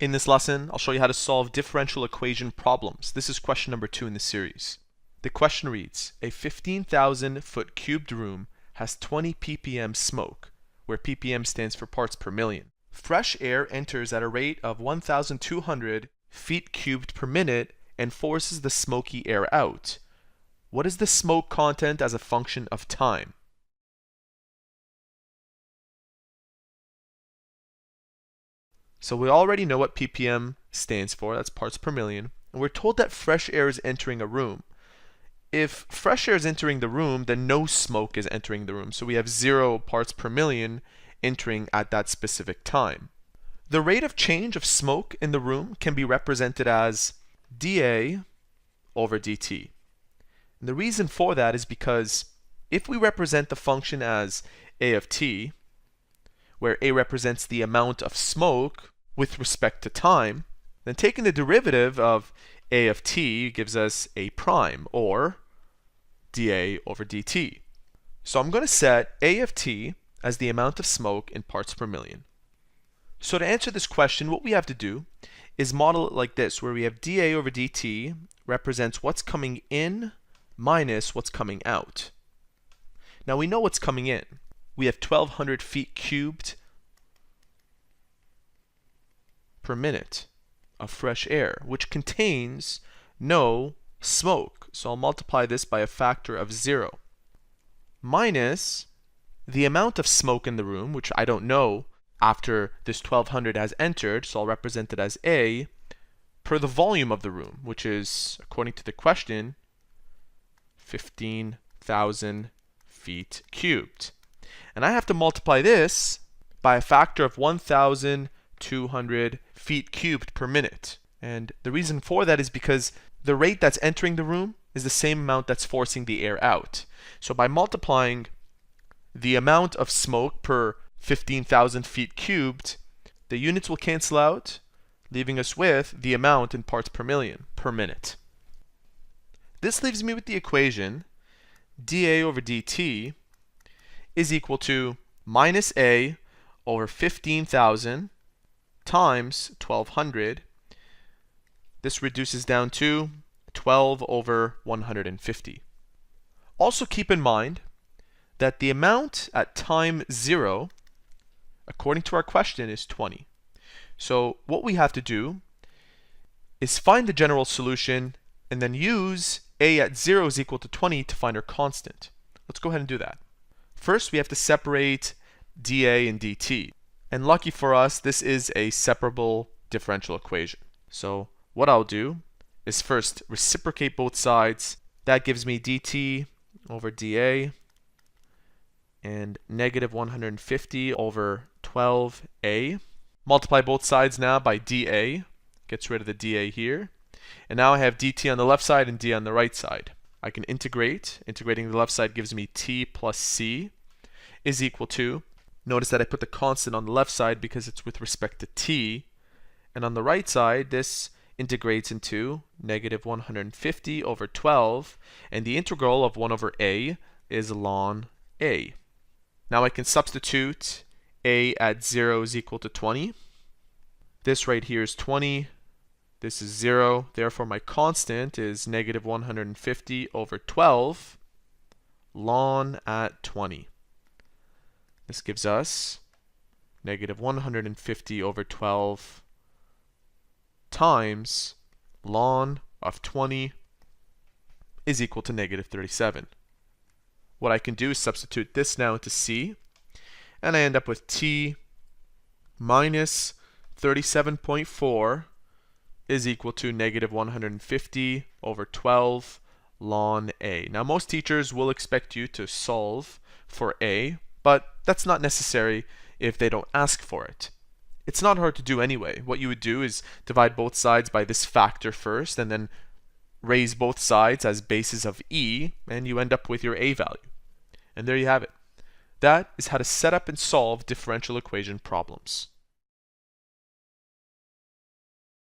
In this lesson, I'll show you how to solve differential equation problems. This is question number 2 in the series. The question reads, a 15,000 foot cubed room has 20 ppm smoke, where ppm stands for parts per million. Fresh air enters at a rate of 1,200 feet cubed per minute and forces the smoky air out. What is the smoke content as a function of time? So we already know what ppm stands for, that's parts per million, and we're told that fresh air is entering a room. If fresh air is entering the room, then no smoke is entering the room, so we have 0 parts per million entering at that specific time. The rate of change of smoke in the room can be represented as dA over dt. And the reason for that is because if we represent the function as a of t, where a represents the amount of smoke with respect to time, then taking the derivative of a of t gives us a prime, or dA over dt. So I'm going to set a of t as the amount of smoke in parts per million. So to answer this question, what we have to do is model it like this, where we have dA over dt represents what's coming in minus what's coming out. Now we know what's coming in. We have 1,200 feet cubed per minute of fresh air, which contains no smoke. So I'll multiply this by a factor of 0. Minus the amount of smoke in the room, which I don't know after this 1,200 has entered, so I'll represent it as A, per the volume of the room, which is, according to the question, 15,000 feet cubed. And I have to multiply this by a factor of 1,200 feet cubed per minute. And the reason for that is because the rate that's entering the room is the same amount that's forcing the air out. So by multiplying the amount of smoke per 15,000 feet cubed, the units will cancel out, leaving us with the amount in parts per million per minute. This leaves me with the equation dA over dt is equal to minus A over 15,000 times 1,200. This reduces down to 12 over 150. Also keep in mind that the amount at time 0, according to our question, is 20. So what we have to do is find the general solution and then use A at 0 is equal to 20 to find our constant. Let's go ahead and do that. First, we have to separate dA and dt. And lucky for us, this is a separable differential equation. So what I'll do is first reciprocate both sides. That gives me dt over dA and negative 150 over 12a. Multiply both sides now by dA. Gets rid of the dA here. And now I have dt on the left side and d on the right side. I can integrate. Integrating the left side gives me t plus c is equal to, notice that I put the constant on the left side because it's with respect to t. And on the right side, this integrates into negative 150 over 12. And the integral of 1 over a is ln a. Now I can substitute a at 0 is equal to 20. This right here is 20. This is 0. Therefore, my constant is negative 150 over 12 ln at 20. This gives us negative 150 over 12 times ln of 20 is equal to negative 37. What I can do is substitute this now into c, and I end up with t minus 37.4 is equal to negative 150 over 12 ln a. Now most teachers will expect you to solve for a, but that's not necessary if they don't ask for it. It's not hard to do anyway. What you would do is divide both sides by this factor first, and then raise both sides as bases of e, and you end up with your a value. And there you have it. That is how to set up and solve differential equation problems.